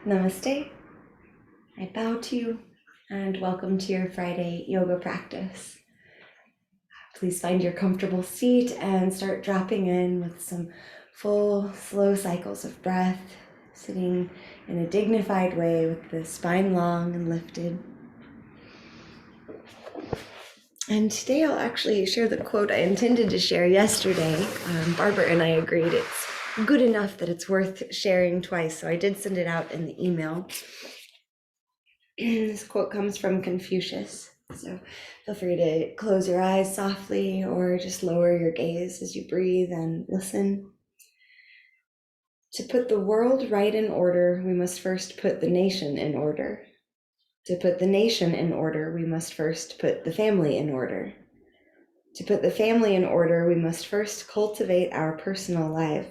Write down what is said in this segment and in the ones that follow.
Namaste. I bow to you and welcome to your Friday yoga practice. Please find your comfortable seat and start dropping in with some full, slow cycles of breath, sitting in a dignified way with the spine long and lifted. And today I'll actually share the quote I intended to share yesterday. Barbara and I agreed it's good enough that it's worth sharing twice, so I did send it out in the email. This quote comes from Confucius, so feel free to close your eyes softly or just lower your gaze as you breathe and listen. To put the world right in order, we must first put the nation in order. To put the nation in order, we must first put the family in order. To put the family in order, we must first cultivate our personal life.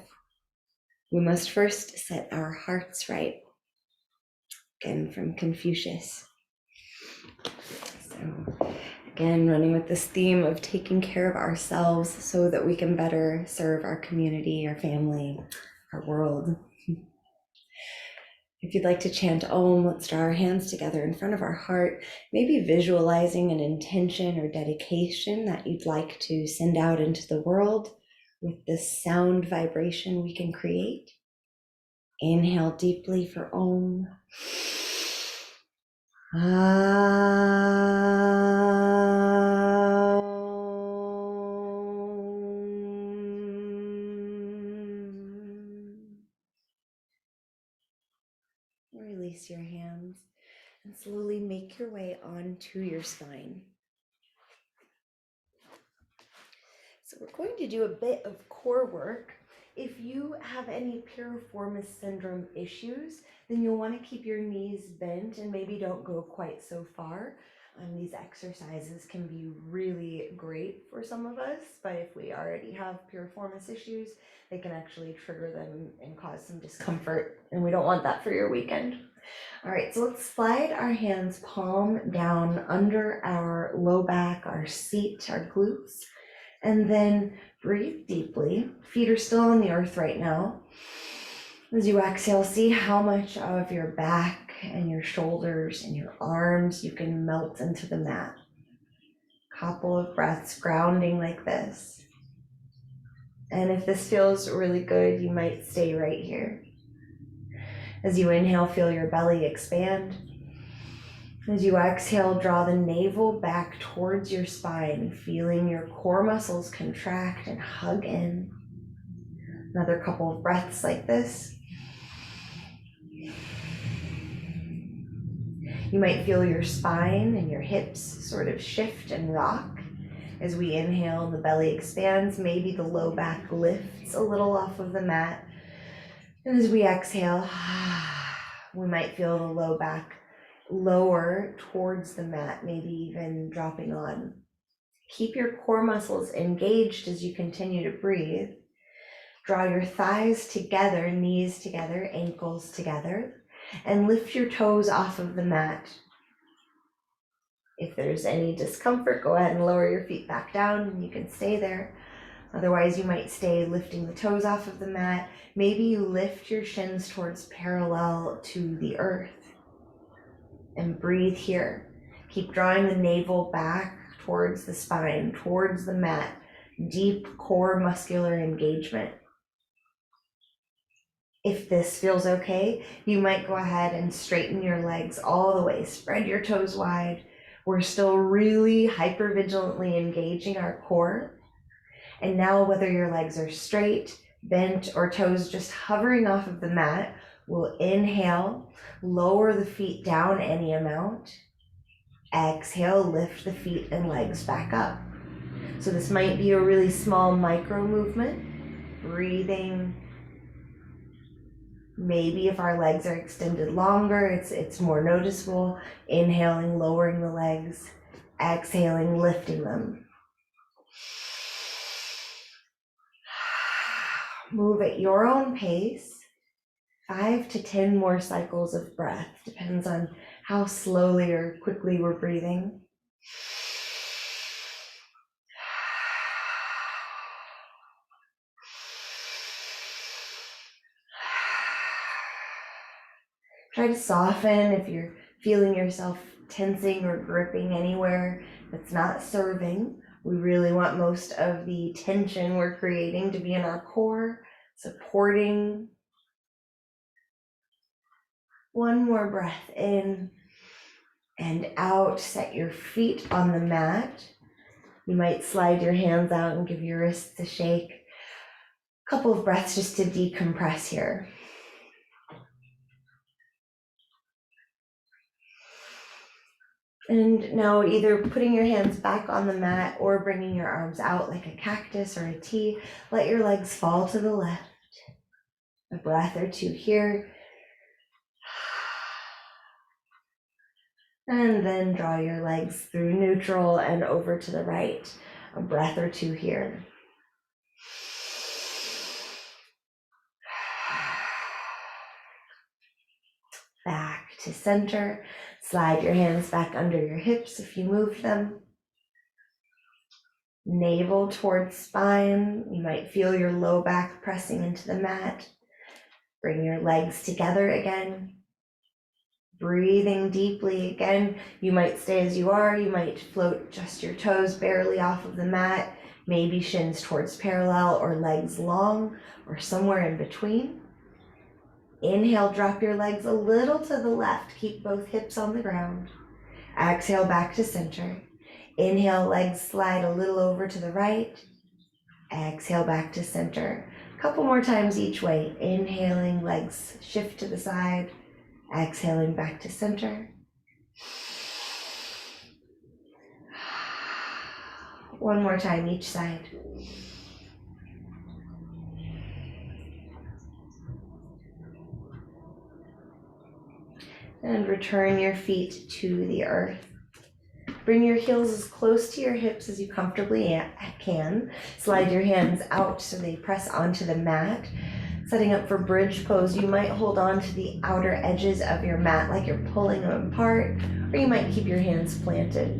We must first set our hearts right. Again, from Confucius. So, again, running with this theme of taking care of ourselves so that we can better serve our community, our family, our world. If you'd like to chant Om, let's draw our hands together in front of our heart, maybe visualizing an intention or dedication that you'd like to send out into the world with this sound vibration we can create. Inhale deeply for Om. Release your hands and slowly make your way onto your spine. So we're going to do a bit of core work. If you have any piriformis syndrome issues, then you'll want to keep your knees bent and maybe don't go quite so far. These exercises can be really great for some of us, but if we already have piriformis issues, they can actually trigger them and cause some discomfort, and we don't want that for your weekend. All right, so let's slide our hands palm down under our low back, our seat, our glutes, and then breathe deeply. Feet are still on the earth right now. As you exhale, see how much of your back and your shoulders and your arms you can melt into the mat. Couple of breaths grounding like this. And if this feels really good, you might stay right here. As you inhale, feel your belly expand. As you exhale, draw the navel back towards your spine, feeling your core muscles contract and hug in. Another couple of breaths like this. You might feel your spine and your hips sort of shift and rock. As we inhale, the belly expands, maybe the low back lifts a little off of the mat. And as we exhale, we might feel the low back lower towards the mat, maybe even dropping on. Keep your core muscles engaged as you continue to breathe. Draw your thighs together, knees together, ankles together, and lift your toes off of the mat. If there's any discomfort, go ahead and lower your feet back down and you can stay there. Otherwise, you might stay lifting the toes off of the mat. Maybe you lift your shins towards parallel to the earth and breathe here. Keep drawing the navel back towards the spine, towards the mat. Deep core muscular engagement. If this feels okay, you might go ahead and straighten your legs all the way. Spread your toes wide. We're still really hypervigilantly engaging our core. And now, whether your legs are straight, bent, or toes just hovering off of the mat, we'll inhale, lower the feet down any amount. Exhale, lift the feet and legs back up. So this might be a really small micro movement, breathing. Maybe if our legs are extended longer, it's more noticeable. Inhaling, lowering the legs. Exhaling, lifting them. Move at your own pace. 5 to 10 more cycles of breath. Depends on how slowly or quickly we're breathing. Try to soften if you're feeling yourself tensing or gripping anywhere that's not serving. We really want most of the tension we're creating to be in our core, supporting. One more breath in and out. Set your feet on the mat. You might slide your hands out and give your wrists a shake. A couple of breaths just to decompress here. And now either putting your hands back on the mat or bringing your arms out like a cactus or a T. Let your legs fall to the left. A breath or two here. And then draw your legs through neutral and over to the right. A breath or two here. Back to center. Slide your hands back under your hips if you moved them. Navel towards spine. You might feel your low back pressing into the mat. Bring your legs together again. Breathing deeply again. You might stay as you are. You might float just your toes barely off of the mat. Maybe shins towards parallel or legs long or somewhere in between. Inhale, drop your legs a little to the left. Keep both hips on the ground. Exhale, back to center. Inhale, legs slide a little over to the right. Exhale, back to center. A couple more times each way. Inhaling, legs shift to the side. Exhaling, back to center. One more time each side. And return your feet to the earth. Bring your heels as close to your hips as you comfortably can. Slide your hands out so they press onto the mat. Setting up for bridge pose, you might hold on to the outer edges of your mat like you're pulling them apart, or you might keep your hands planted.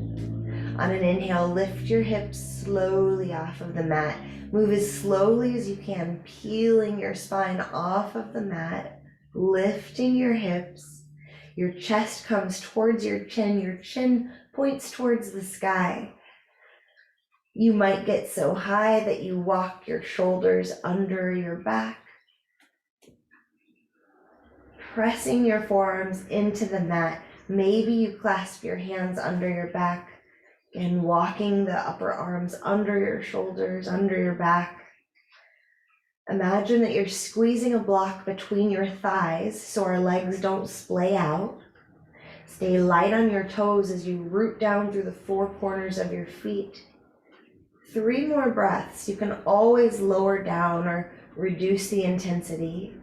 On an inhale, lift your hips slowly off of the mat. Move as slowly as you can, peeling your spine off of the mat, lifting your hips. Your chest comes towards your chin points towards the sky. You might get so high that you walk your shoulders under your back. Pressing your forearms into the mat. Maybe you clasp your hands under your back and walking the upper arms under your shoulders, under your back. Imagine that you're squeezing a block between your thighs so our legs don't splay out. Stay light on your toes as you root down through the four corners of your feet. 3 more breaths. You can always lower down or reduce the intensity.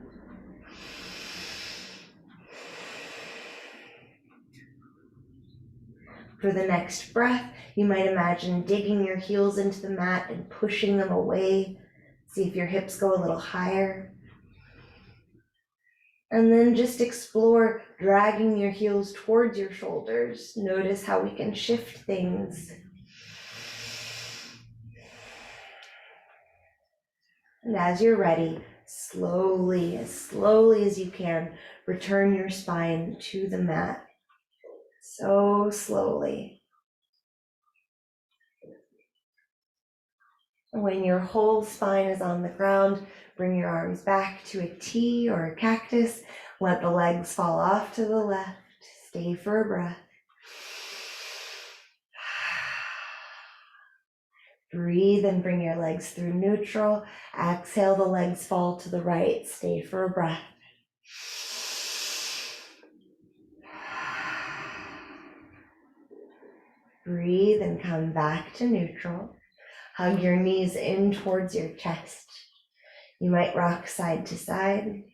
For the next breath, you might imagine digging your heels into the mat and pushing them away. See if your hips go a little higher. And then just explore dragging your heels towards your shoulders. Notice how we can shift things. And as you're ready, slowly as you can, return your spine to the mat. So slowly. When your whole spine is on the ground, bring your arms back to a T or a cactus. Let the legs fall off to the left. Stay for a breath. Breathe and bring your legs through neutral. Exhale, the legs fall to the right. Stay for a breath. Breathe and come back to neutral. Hug your knees in towards your chest. You might rock side to side.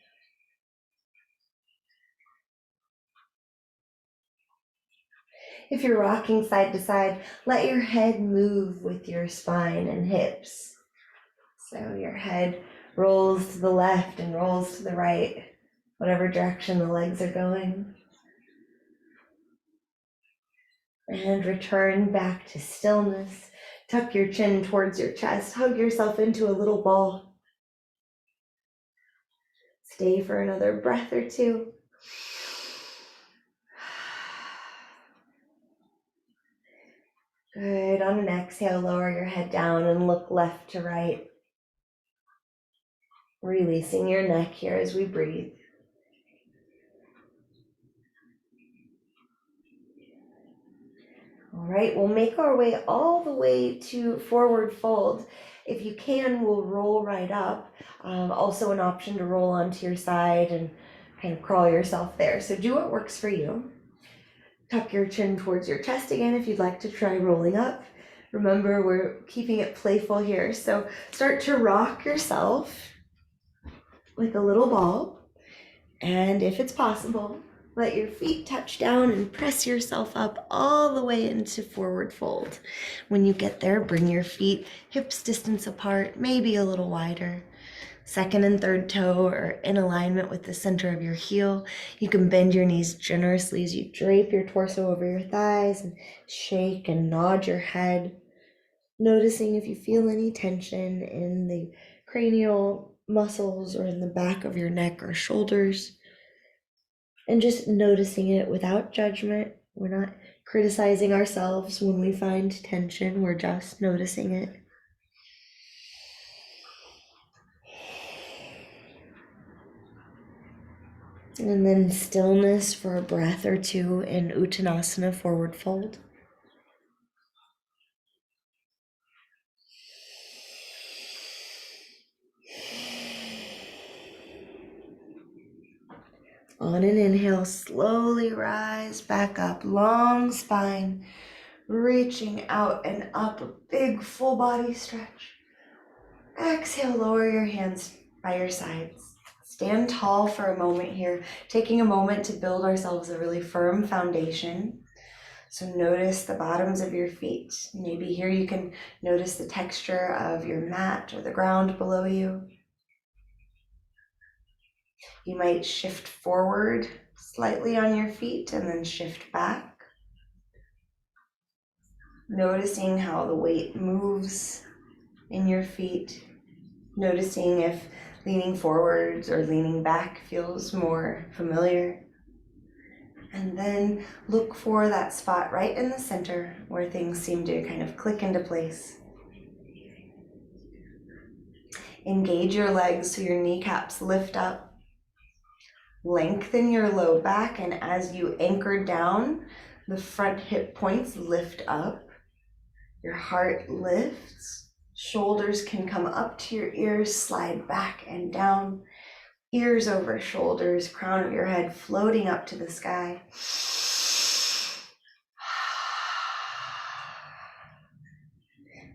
If you're rocking side to side, let your head move with your spine and hips. So your head rolls to the left and rolls to the right, whatever direction the legs are going. And return back to stillness. Tuck your chin towards your chest. Hug yourself into a little ball. Stay for another breath or two. Good. On an exhale, lower your head down and look left to right. Releasing your neck here as we breathe. All right, we'll make our way all the way to forward fold. If you can, we'll roll right up. Also an option to roll onto your side and kind of crawl yourself there. So do what works for you. Tuck your chin towards your chest again if you'd like to try rolling up. Remember, we're keeping it playful here. So start to rock yourself like a little ball. And if it's possible, let your feet touch down and press yourself up all the way into forward fold. When you get there, bring your feet hips distance apart, maybe a little wider. Second and third toe are in alignment with the center of your heel. You can bend your knees generously as you drape your torso over your thighs and shake and nod your head, noticing if you feel any tension in the cranial muscles or in the back of your neck or shoulders. And just noticing it without judgment. We're not criticizing ourselves when we find tension, we're just noticing it. And then stillness for a breath or two in Uttanasana, forward fold. On an inhale, slowly rise back up, long spine, reaching out and up, a big full body stretch. Exhale, lower your hands by your sides. Stand tall for a moment here, taking a moment to build ourselves a really firm foundation. So notice the bottoms of your feet. Maybe here you can notice the texture of your mat or the ground below you. You might shift forward slightly on your feet and then shift back. Noticing how the weight moves in your feet. Noticing if leaning forwards or leaning back feels more familiar. And then look for that spot right in the center where things seem to kind of click into place. Engage your legs so your kneecaps lift up. Lengthen your low back, and as you anchor down, the front hip points lift up. Your heart lifts. Shoulders can come up to your ears, slide back and down. Ears over shoulders, crown of your head floating up to the sky.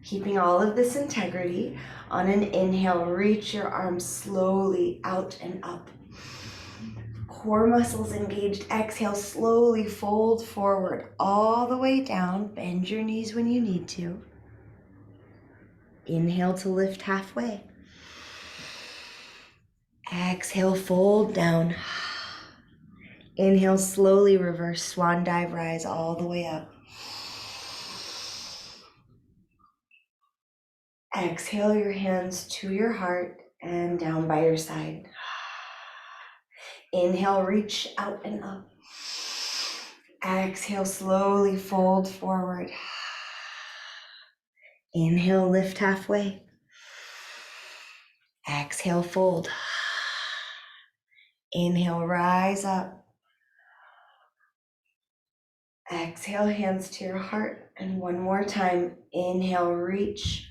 Keeping all of this integrity, on an inhale, reach your arms slowly out and up. Core muscles engaged. Exhale, slowly fold forward all the way down. Bend your knees when you need to. Inhale to lift halfway. Exhale, fold down. Inhale, slowly reverse swan dive, rise all the way up. Exhale your hands to your heart and down by your side. Inhale, reach out and up. Exhale, slowly fold forward. Inhale, lift halfway. Exhale, fold. Inhale, rise up. Exhale, hands to your heart. And one more time. Inhale, reach.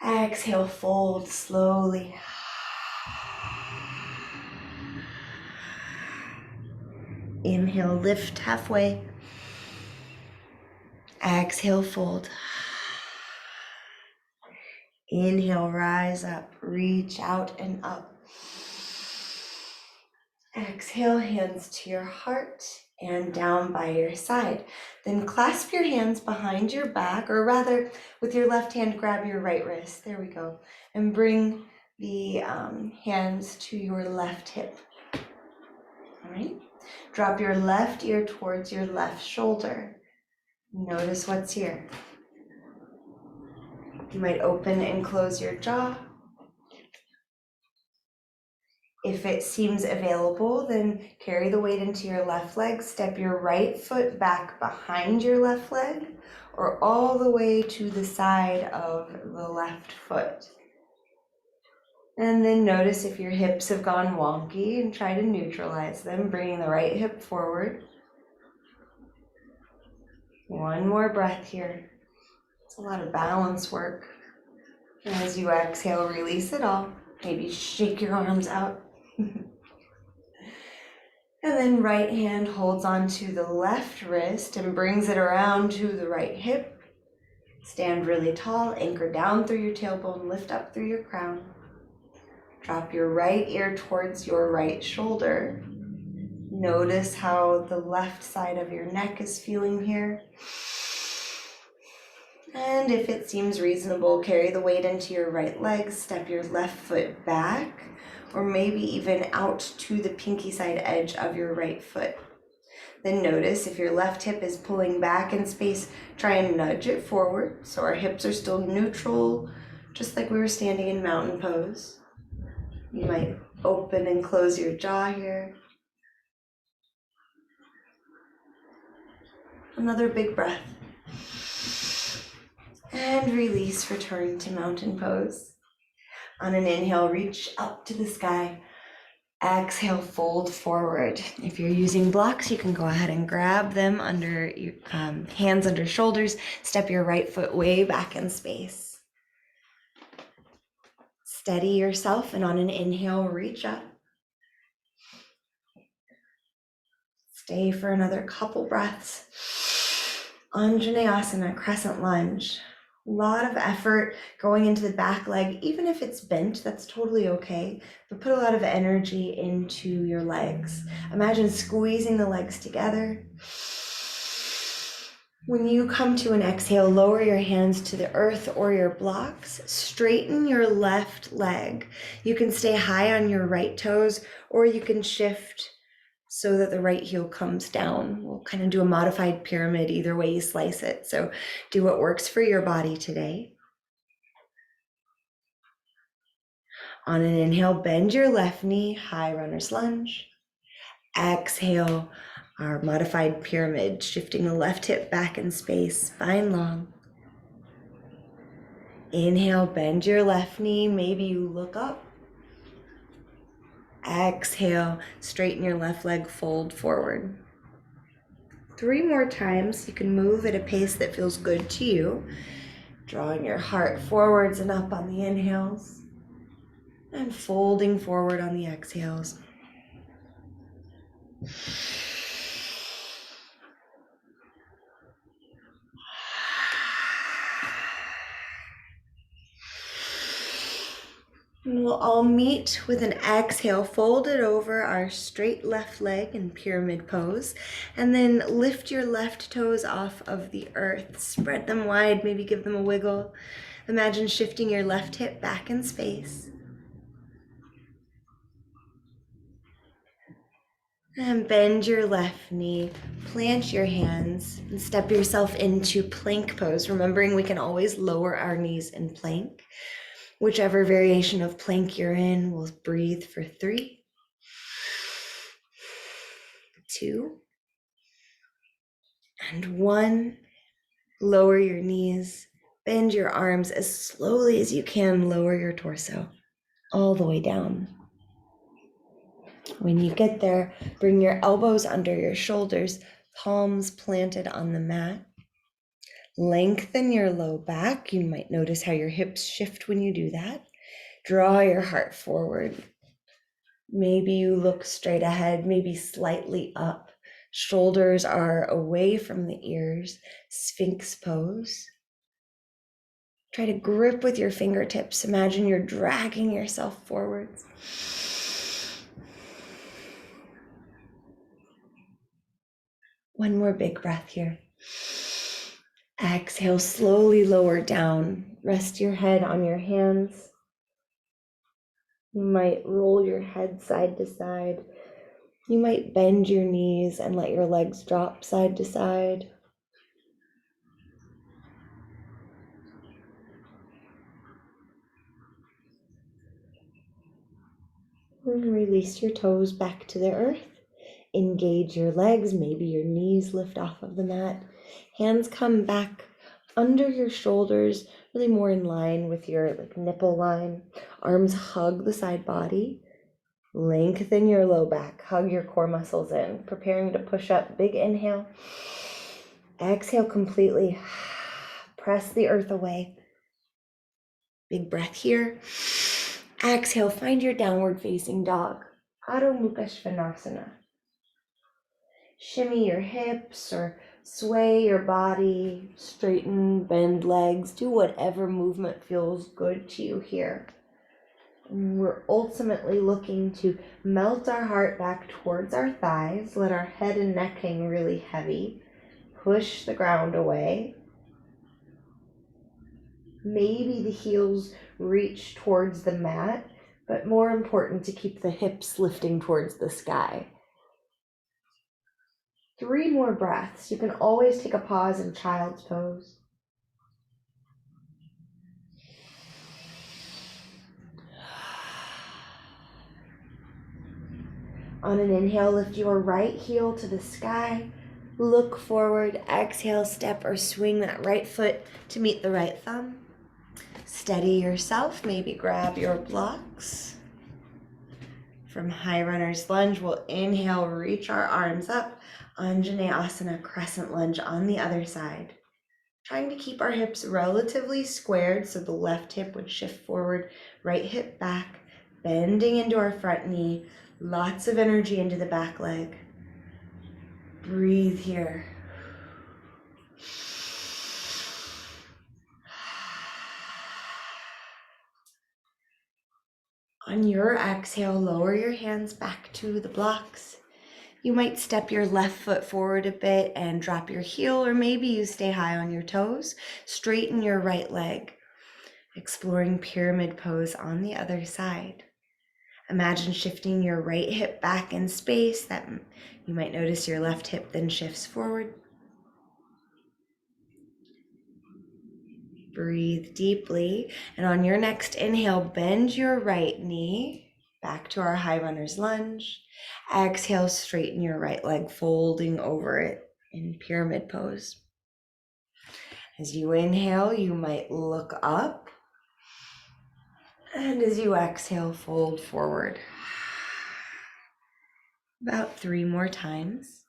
Exhale, fold slowly. Inhale, lift halfway. Exhale, fold. Inhale, rise up, reach out and up. Exhale, hands to your heart and down by your side. Then clasp your hands behind your back, or rather with your left hand, grab your right wrist. There we go. And bring the hands to your left hip. All right. Drop your left ear towards your left shoulder. Notice what's here. You might open and close your jaw. If it seems available, then carry the weight into your left leg. Step your right foot back behind your left leg or all the way to the side of the left foot. And then notice if your hips have gone wonky and try to neutralize them, bringing the right hip forward. One more breath here. It's a lot of balance work. And as you exhale, release it all. Maybe shake your arms out. And then right hand holds onto the left wrist and brings it around to the right hip. Stand really tall, anchor down through your tailbone, lift up through your crown. Drop your right ear towards your right shoulder. Notice how the left side of your neck is feeling here. And if it seems reasonable, carry the weight into your right leg, step your left foot back, or maybe even out to the pinky side edge of your right foot. Then notice if your left hip is pulling back in space, try and nudge it forward so our hips are still neutral, just like we were standing in mountain pose. You might open and close your jaw here. Another big breath. And release, return to mountain pose. On an inhale, reach up to the sky. Exhale, fold forward. If you're using blocks, you can go ahead and grab them under your hands under shoulders. Step your right foot way back in space. Steady yourself, and on an inhale, reach up. Stay for another couple breaths. Anjaneyasana, crescent lunge. A lot of effort going into the back leg, even if it's bent, that's totally okay, but put a lot of energy into your legs. Imagine squeezing the legs together. When you come to an exhale, lower your hands to the earth or your blocks. Straighten your left leg. You can stay high on your right toes, or you can shift so that the right heel comes down. We'll kind of do a modified pyramid, either way you slice it. So do what works for your body today. On an inhale, bend your left knee, high runner's lunge. Exhale, our modified pyramid, shifting the left hip back in space, spine long. Inhale, bend your left knee, maybe you look up. Exhale, straighten your left leg, fold forward. 3 more times. You can move at a pace that feels good to you. Drawing your heart forwards and up on the inhales and folding forward on the exhales. And we'll all meet with an exhale, folded over our straight left leg in pyramid pose, and then lift your left toes off of the earth. Spread them wide, maybe give them a wiggle. Imagine shifting your left hip back in space. And bend your left knee, plant your hands, and step yourself into plank pose, remembering we can always lower our knees in plank. Whichever variation of plank you're in, we'll breathe for 3, 2, and 1. Lower your knees, bend your arms as slowly as you can, lower your torso all the way down. When you get there, bring your elbows under your shoulders, palms planted on the mat. Lengthen your low back. You might notice how your hips shift when you do that. Draw your heart forward. Maybe you look straight ahead, maybe slightly up. Shoulders are away from the ears. Sphinx pose. Try to grip with your fingertips. Imagine you're dragging yourself forwards. One more big breath here. Exhale, slowly lower down. Rest your head on your hands. You might roll your head side to side. You might bend your knees and let your legs drop side to side. And release your toes back to the earth. Engage your legs, maybe your knees lift off of the mat. Hands come back under your shoulders, really more in line with your nipple line. Arms hug the side body. Lengthen your low back, hug your core muscles in. Preparing to push up, big inhale. Exhale completely. Press the earth away. Big breath here. Exhale, find your downward facing dog. Adho Mukha Svanasana. Shimmy your hips or sway your body, straighten, bend legs, do whatever movement feels good to you here. And we're ultimately looking to melt our heart back towards our thighs, let our head and neck hang really heavy, push the ground away. Maybe the heels reach towards the mat, but more important to keep the hips lifting towards the sky. 3 more breaths. You can always take a pause in child's pose. On an inhale, lift your right heel to the sky. Look forward. Exhale, step or swing that right foot to meet the right thumb. Steady yourself. Maybe grab your blocks. From high runner's lunge, we'll inhale, reach our arms up. Anjaneyasana, crescent lunge on the other side. Trying to keep our hips relatively squared so the left hip would shift forward, right hip back, bending into our front knee. Lots of energy into the back leg. Breathe here. On your exhale, lower your hands back to the blocks. You might step your left foot forward a bit and drop your heel, or maybe you stay high on your toes. Straighten your right leg, exploring pyramid pose on the other side. Imagine shifting your right hip back in space. That you might notice your left hip then shifts forward. Breathe deeply, and on your next inhale, bend your right knee back to our high runner's lunge. Exhale, straighten your right leg, folding over it in pyramid pose. As you inhale, you might look up, and as you exhale, fold forward. About 3 more times.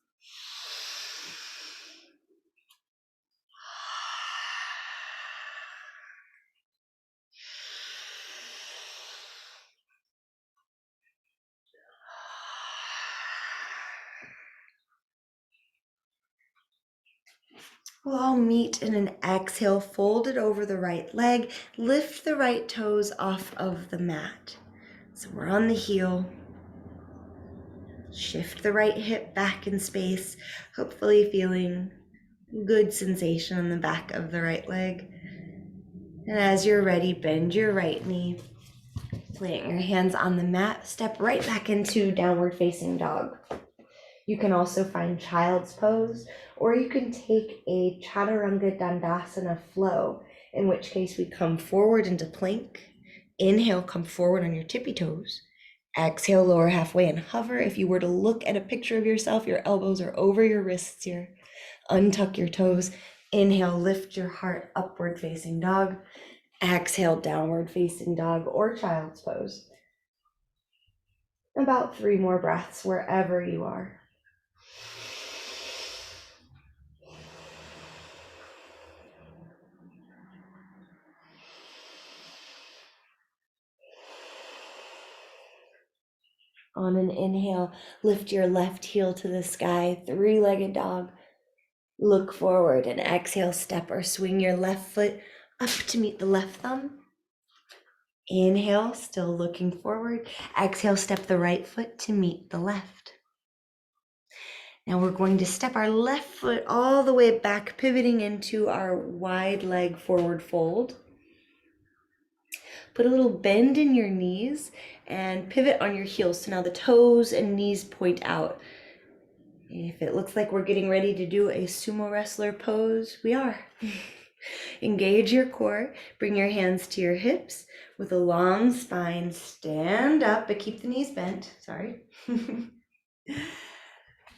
We'll all meet in an exhale, folded over the right leg. Lift the right toes off of the mat. So we're on the heel. Shift the right hip back in space, hopefully feeling good sensation on the back of the right leg. And as you're ready, bend your right knee. Plant your hands on the mat. Step right back into downward facing dog. You can also find child's pose, or you can take a Chaturanga Dandasana flow, in which case we come forward into plank. Inhale, come forward on your tippy toes. Exhale, lower halfway and hover. If you were to look at a picture of yourself, your elbows are over your wrists here. Untuck your toes. Inhale, lift your heart, upward facing dog. Exhale, downward facing dog or child's pose. About 3 more breaths wherever you are. On an inhale, lift your left heel to the sky, 3-legged dog. Look forward and exhale, step or swing your left foot up to meet the left thumb. Inhale, still looking forward. Exhale, step the right foot to meet the left. Now we're going to step our left foot all the way back, pivoting into our wide leg forward fold. Put a little bend in your knees and pivot on your heels. So now the toes and knees point out. If it looks like we're getting ready to do a sumo wrestler pose, we are. Engage your core. Bring your hands to your hips with a long spine. Stand up, but keep the knees bent. Sorry.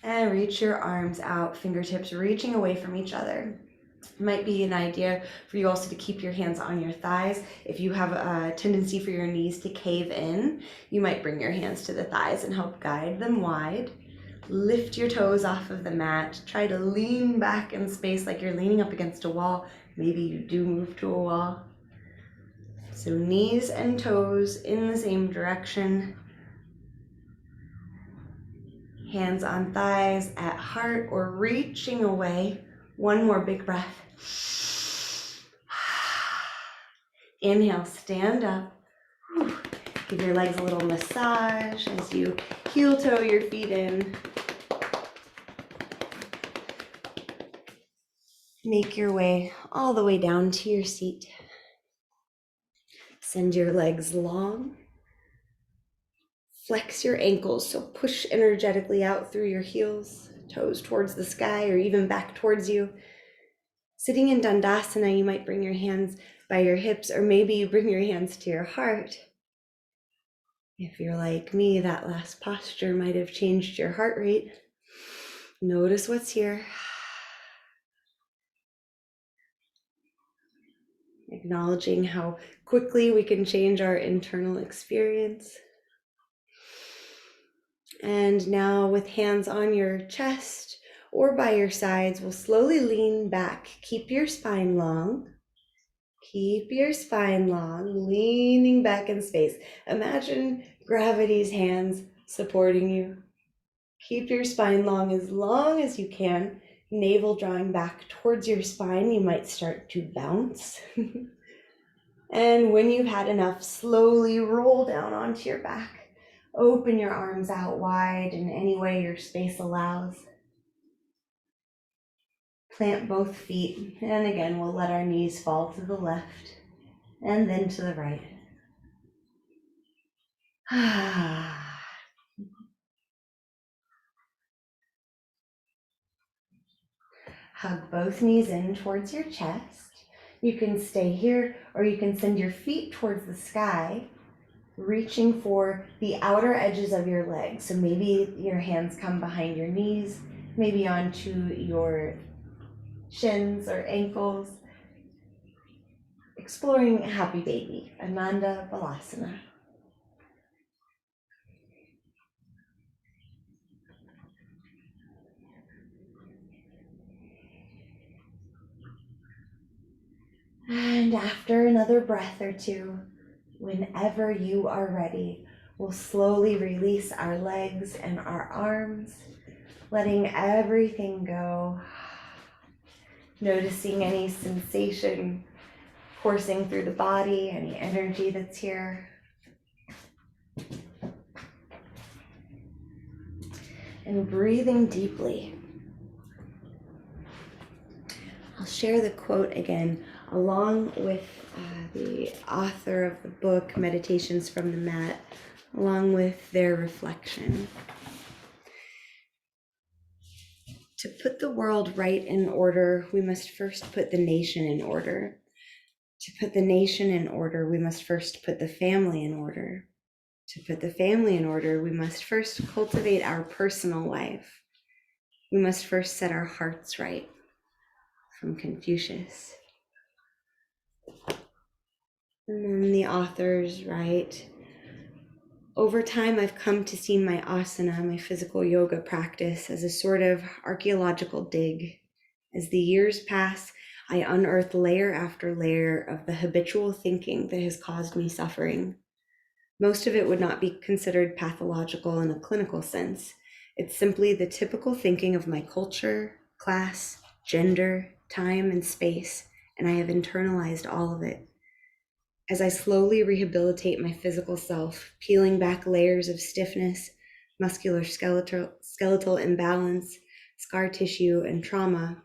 And reach your arms out, fingertips reaching away from each other. It might be an idea for you also to keep your hands on your thighs. If you have a tendency for your knees to cave in, you might bring your hands to the thighs and help guide them wide. Lift your toes off of the mat. Try to lean back in space like you're leaning up against a wall. Maybe you do move to a wall. So knees and toes in the same direction. Hands on thighs, at heart, or reaching away. One more big breath. Inhale, stand up. Give your legs a little massage as you heel toe your feet in. Make your way all the way down to your seat. Send your legs long. Flex your ankles, so push energetically out through your heels, toes towards the sky or even back towards you. Sitting in Dandasana, you might bring your hands by your hips, or maybe you bring your hands to your heart. If you're like me, that last posture might have changed your heart rate. Notice what's here. Acknowledging how quickly we can change our internal experience. And now with hands on your chest or by your sides, we'll slowly lean back. Keep your spine long. Keep your spine long, leaning back in space. Imagine gravity's hands supporting you. Keep your spine long as you can. Navel drawing back towards your spine. You might start to bounce. And when you've had enough, slowly roll down onto your back. Open your arms out wide in any way your space allows. Plant both feet, and again, we'll let our knees fall to the left and then to the right. Hug both knees in towards your chest. You can stay here, or you can send your feet towards the sky, reaching for the outer edges of your legs. So maybe your hands come behind your knees, maybe onto your shins or ankles. Exploring Happy Baby, Ananda Balasana. And after another breath or two, whenever you are ready, we'll slowly release our legs and our arms, letting everything go. Noticing any sensation coursing through the body, any energy that's here. And breathing deeply. I'll share the quote again, along with the author of the book, Meditations from the Mat, along with their reflection. To put the world right in order, we must first put the nation in order. To put the nation in order, we must first put the family in order. To put the family in order, we must first cultivate our personal life. We must first set our hearts right. From Confucius. And then the authors write, over time I've come to see my asana, my physical yoga practice, as a sort of archaeological dig. As the years pass, I unearth layer after layer of the habitual thinking that has caused me suffering. Most of it would not be considered pathological in a clinical sense. It's simply the typical thinking of my culture, class, gender, time, and space, and I have internalized all of it. As I slowly rehabilitate my physical self, peeling back layers of stiffness, muscular skeletal imbalance, scar tissue, and trauma,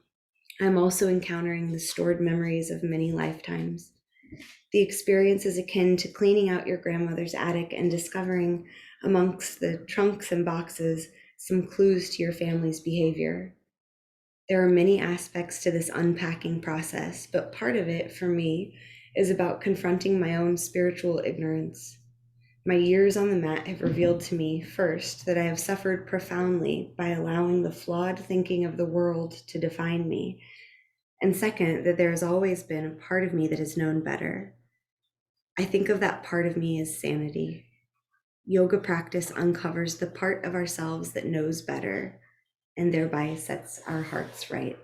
I'm also encountering the stored memories of many lifetimes. The experience is akin to cleaning out your grandmother's attic and discovering amongst the trunks and boxes some clues to your family's behavior. There are many aspects to this unpacking process, but part of it for me is about confronting my own spiritual ignorance. My years on the mat have revealed to me, first, that I have suffered profoundly by allowing the flawed thinking of the world to define me, and second, that there has always been a part of me that has known better. I think of that part of me as sanity. Yoga practice uncovers the part of ourselves that knows better and thereby sets our hearts right.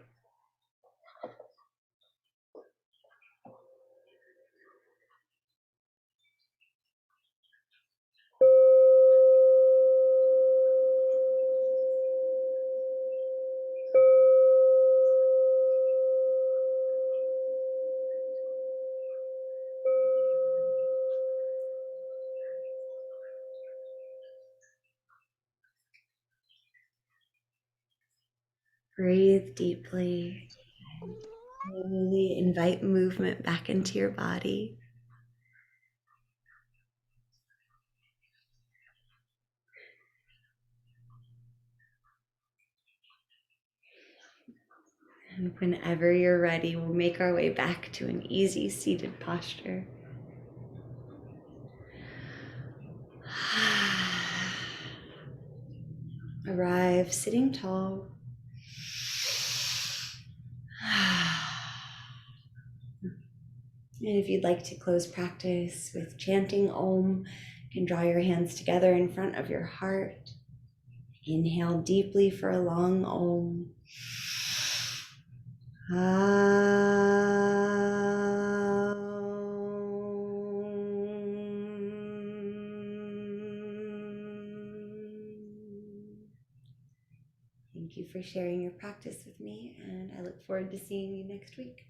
Breathe deeply. Slowly invite movement back into your body. And whenever you're ready, we'll make our way back to an easy seated posture. Arrive sitting tall. And if you'd like to close practice with chanting Om, you can draw your hands together in front of your heart. Inhale deeply for a long Om. Thank you for sharing your practice with me, and I look forward to seeing you next week.